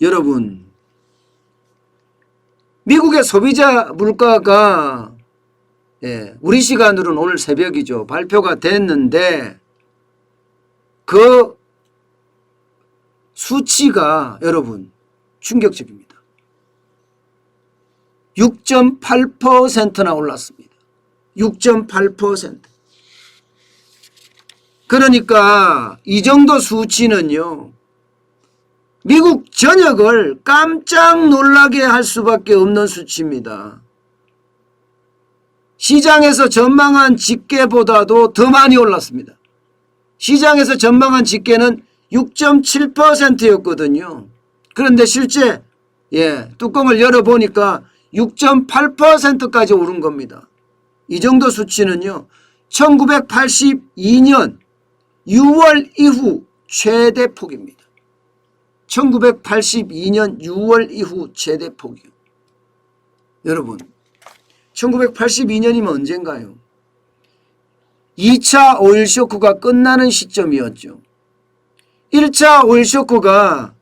여러분, 미국의 소비자 물가가 우리 시간으로는 오늘 새벽이죠. 발표가 됐는데 그 수치가 여러분 충격적입니다. 6.8%나 올랐습니다. 6.8%. 그러니까 이 정도 수치는요, 미국 전역을 깜짝 놀라게 할 수밖에 없는 수치입니다. 시장에서 전망한 집계보다도 더 많이 올랐습니다. 시장에서 전망한 집계는 6.7%였거든요. 그런데 실제 뚜껑을 열어보니까 6.8%까지 오른 겁니다. 이 정도 수치는요, 1982년 6월 이후 최대폭입니다. 1982년 6월 이후 최대폭이요. 여러분, 1982년이면 언젠가요? 2차 오일 쇼크가 끝나는 시점이었죠. 1차 오일 쇼크가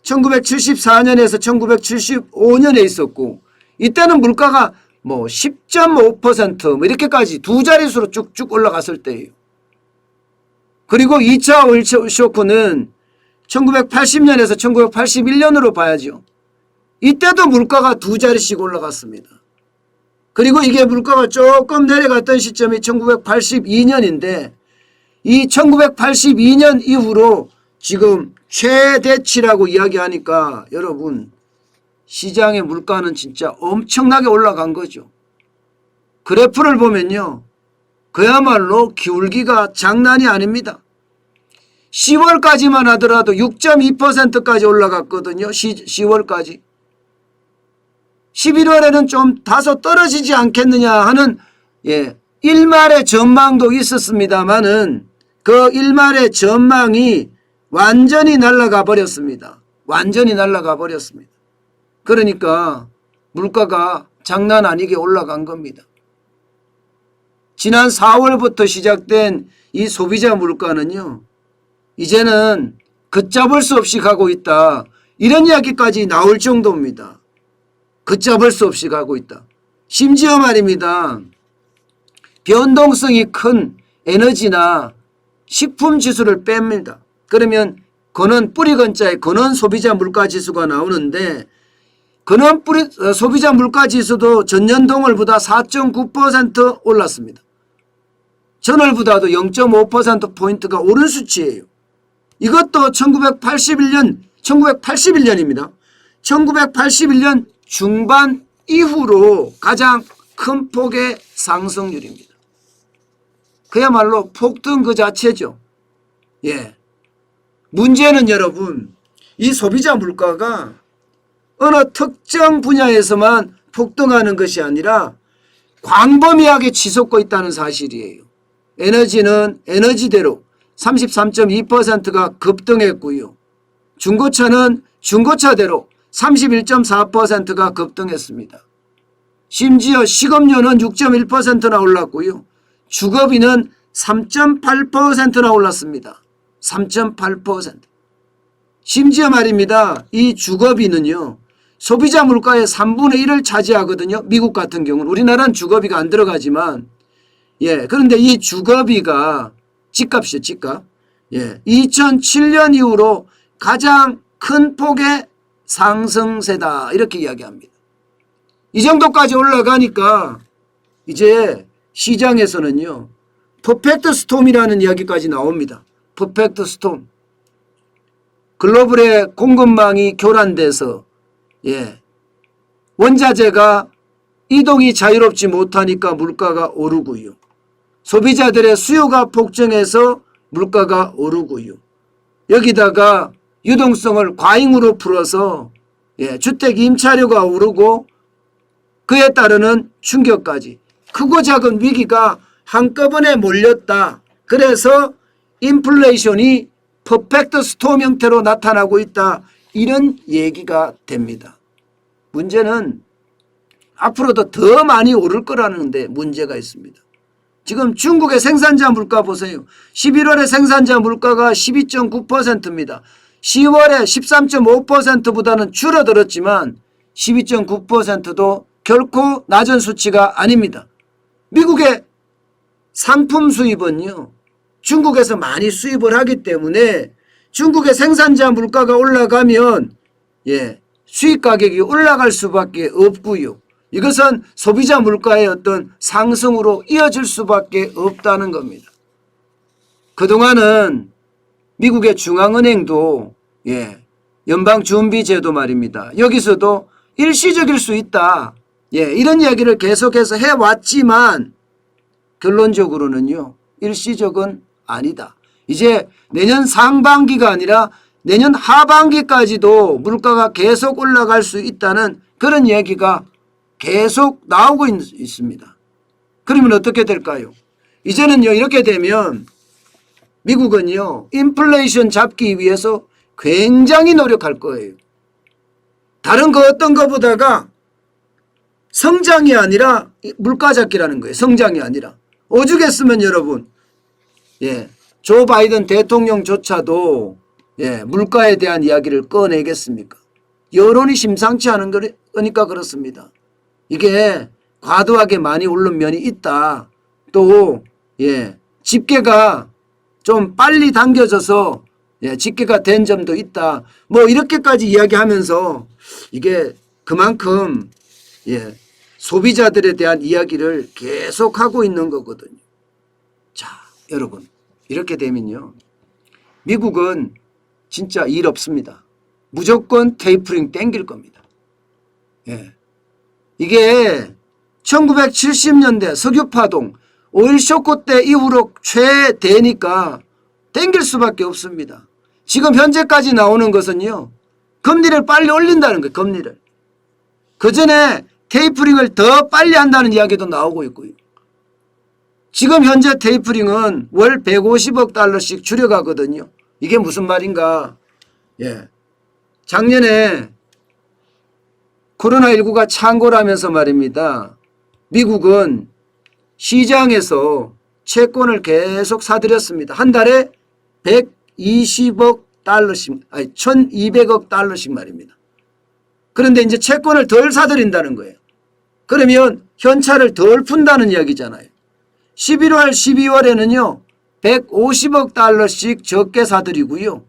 1974년에서 1975년에 있었고, 이때는 물가가 10.5% 이렇게까지 두 자릿수로 쭉쭉 올라갔을 때예요. 그리고 2차 오일 쇼크는 1980년에서 1981년으로 봐야죠. 이때도 물가가 두 자릿씩 올라갔습니다. 그리고 이게 물가가 조금 내려갔던 시점이 1982년인데 이 1982년 이후로 지금 최대치라고 이야기하니까 여러분, 시장의 물가는 진짜 엄청나게 올라간 거죠. 그래프를 보면요, 그야말로 기울기가 장난이 아닙니다. 10월까지만 하더라도 6.2%까지 올라갔거든요. 10월까지. 11월에는 좀 다소 떨어지지 않겠느냐 하는 일말의 전망도 있었습니다만은 그 일말의 전망이 완전히 날아가 버렸습니다. 완전히 날아가 버렸습니다. 그러니까 물가가 장난 아니게 올라간 겁니다. 지난 4월부터 시작된 이 소비자 물가는요, 이제는 걷잡을 수 없이 가고 있다, 이런 이야기까지 나올 정도입니다. 걷잡을 수 없이 가고 있다. 심지어 말입니다, 변동성이 큰 에너지나 식품 지수를 뺍니다. 그러면 근원 뿌리건자에 근원 소비자 물가 지수가 나오는데, 근원 소비자 물가 지수도 전년 동월보다 4.9% 올랐습니다. 전월보다도 0.5%포인트가 오른 수치예요. 이것도 1981년입니다. 1981년 중반 이후로 가장 큰 폭의 상승률입니다. 그야말로 폭등 그 자체죠. 문제는 여러분, 이 소비자 물가가 어느 특정 분야에서만 폭등하는 것이 아니라 광범위하게 치솟고 있다는 사실이에요. 에너지는 에너지대로 33.2%가 급등했고요. 중고차는 중고차대로 31.4%가 급등했습니다. 심지어 식음료는 6.1%나 올랐고요. 주거비는 3.8%나 올랐습니다. 3.8%. 심지어 말입니다, 이 주거비는요, 소비자 물가의 3분의 1을 차지하거든요. 미국 같은 경우는. 우리나라는 주거비가 안 들어가지만, 그런데 이 주거비가 집값이죠, 집값. 2007년 이후로 가장 큰 폭의 상승세다, 이렇게 이야기합니다. 이 정도까지 올라가니까 이제 시장에서는요, 퍼펙트 스톰이라는 이야기까지 나옵니다. 퍼펙트 스톰. 글로벌의 공급망이 교란돼서 원자재가 이동이 자유롭지 못하니까 물가가 오르고요. 소비자들의 수요가 폭증해서 물가가 오르고요. 여기다가 유동성을 과잉으로 풀어서 주택 임차료가 오르고 그에 따르는 충격까지 크고 작은 위기가 한꺼번에 몰렸다. 그래서 인플레이션이 퍼펙트 스톰 형태로 나타나고 있다, 이런 얘기가 됩니다. 문제는 앞으로도 더 많이 오를 거라는 데 문제가 있습니다. 지금 중국의 생산자 물가 보세요. 11월에 생산자 물가가 12.9%입니다. 10월에 13.5%보다는 줄어들었지만 12.9%도 결코 낮은 수치가 아닙니다. 미국의 상품 수입은요, 중국에서 많이 수입을 하기 때문에 중국의 생산자 물가가 올라가면 수입 가격이 올라갈 수밖에 없고요. 이것은 소비자 물가의 어떤 상승으로 이어질 수밖에 없다는 겁니다. 그동안은 미국의 중앙은행도 연방준비제도 말입니다. 여기서도 일시적일 수 있다. 이런 이야기를 계속해서 해왔지만 결론적으로는요, 일시적은 아니다. 이제 내년 상반기가 아니라 내년 하반기까지도 물가가 계속 올라갈 수 있다는 그런 얘기가 계속 나오고 있습니다. 그러면 어떻게 될까요? 이제는요, 이렇게 되면 미국은요, 인플레이션 잡기 위해서 굉장히 노력할 거예요. 다른 그 어떤 것보다가 성장이 아니라 물가 잡기라는 거예요. 성장이 아니라. 오죽했으면 여러분, 조 바이든 대통령조차도 물가에 대한 이야기를 꺼내겠습니까? 여론이 심상치 않은 거니까 그렇습니다. 이게 과도하게 많이 오른 면이 있다. 또 집계가 좀 빨리 당겨져서 집계가 된 점도 있다. 뭐 이렇게까지 이야기하면서 이게 그만큼 소비자들에 대한 이야기를 계속하고 있는 거거든요. 자, 여러분, 이렇게 되면요, 미국은 진짜 일 없습니다. 무조건 테이퍼링 땡길 겁니다. 이게 1970년대 석유파동, 오일 쇼크 때 이후로 최대니까 땡길 수밖에 없습니다. 지금 현재까지 나오는 것은요, 금리를 빨리 올린다는 거예요. 금리를. 그 전에 테이퍼링을 더 빨리 한다는 이야기도 나오고 있고요. 지금 현재 테이퍼링은 월 150억 달러씩 줄여가거든요. 이게 무슨 말인가? 작년에 코로나19가 창궐하면서 말입니다. 미국은 시장에서 채권을 계속 사들였습니다. 한 달에 120억 달러씩, 1200억 달러씩 말입니다. 그런데 이제 채권을 덜 사들인다는 거예요. 그러면 현찰을 덜 푼다는 이야기잖아요. 11월, 12월에는요, 150억 달러씩 적게 사들이고요.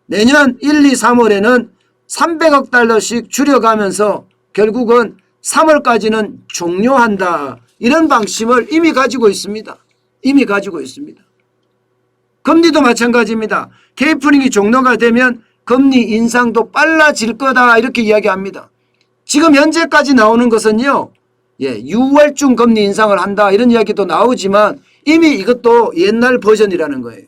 내년 1, 2, 3월에는 300억 달러씩 줄여가면서 결국은 3월까지는 종료한다. 이런 방침을 이미 가지고 있습니다. 이미 가지고 있습니다. 금리도 마찬가지입니다. 테이퍼링이 종료가 되면 금리 인상도 빨라질 거다. 이렇게 이야기합니다. 지금 현재까지 나오는 것은요, 6월중 금리 인상을 한다. 이런 이야기도 나오지만 이미 이것도 옛날 버전이라는 거예요.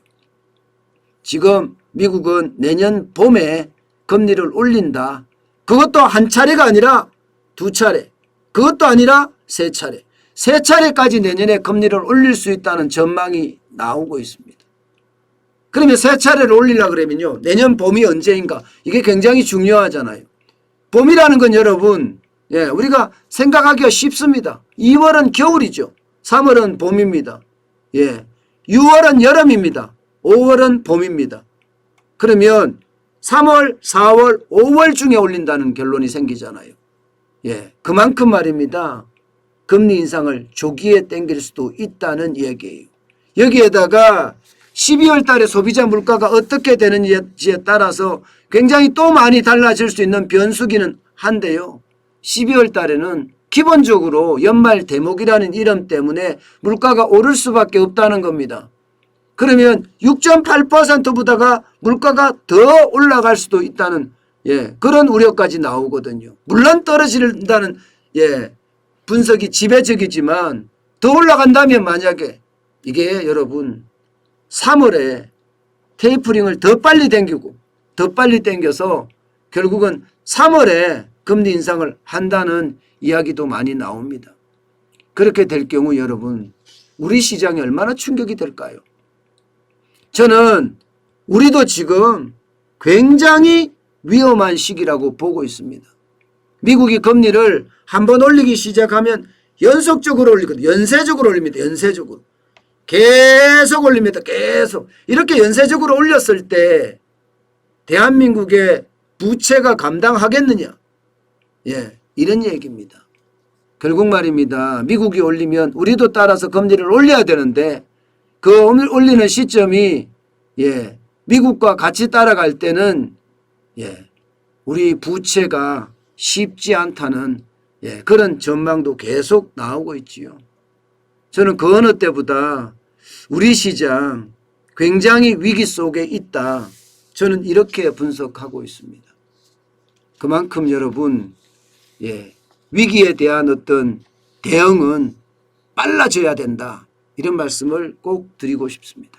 지금 미국은 내년 봄에 금리를 올린다. 그것도 한 차례가 아니라 두 차례, 그것도 아니라 세 차례, 세 차례까지 내년에 금리를 올릴 수 있다는 전망이 나오고 있습니다. 그러면 세 차례를 올리려고 그러면요, 내년 봄이 언제인가? 이게 굉장히 중요하잖아요. 봄이라는 건 여러분, 우리가 생각하기가 쉽습니다. 2월은 겨울이죠. 3월은 봄입니다. 6월은 여름입니다. 5월은 봄입니다. 그러면 3월, 4월, 5월 중에 올린다는 결론이 생기잖아요. 그만큼 말입니다. 금리 인상을 조기에 땡길 수도 있다는 얘기예요. 여기에다가 12월 달에 소비자 물가가 어떻게 되는지에 따라서 굉장히 또 많이 달라질 수 있는 변수기는 한데요. 12월 달에는 기본적으로 연말 대목이라는 이름 때문에 물가가 오를 수밖에 없다는 겁니다. 그러면 6.8%보다가 물가가 더 올라갈 수도 있다는 그런 우려까지 나오거든요. 물론 떨어진다는 분석이 지배적이지만 더 올라간다면 만약에 이게 여러분 3월에 테이퍼링을 더 빨리 당기고 더 빨리 당겨서 결국은 3월에 금리 인상을 한다는 이야기도 많이 나옵니다. 그렇게 될 경우 여러분 우리 시장이 얼마나 충격이 될까요? 저는 우리도 지금 굉장히 위험한 시기라고 보고 있습니다. 미국이 금리를 한번 올리기 시작하면 연속적으로 올리거든요. 연쇄적으로 올립니다. 연쇄적으로. 계속 올립니다. 계속. 이렇게 연쇄적으로 올렸을 때 대한민국의 부채가 감당하겠느냐. 예, 이런 얘기입니다. 결국 말입니다. 미국이 올리면 우리도 따라서 금리를 올려야 되는데 그 올리는 시점이 예, 미국과 같이 따라갈 때는 예, 우리 부채가 쉽지 않다는 예, 그런 전망도 계속 나오고 있지요. 저는 그 어느 때보다 우리 시장 굉장히 위기 속에 있다. 저는 이렇게 분석하고 있습니다. 그만큼 여러분 예, 위기에 대한 어떤 대응은 빨라져야 된다. 이런 말씀을 꼭 드리고 싶습니다.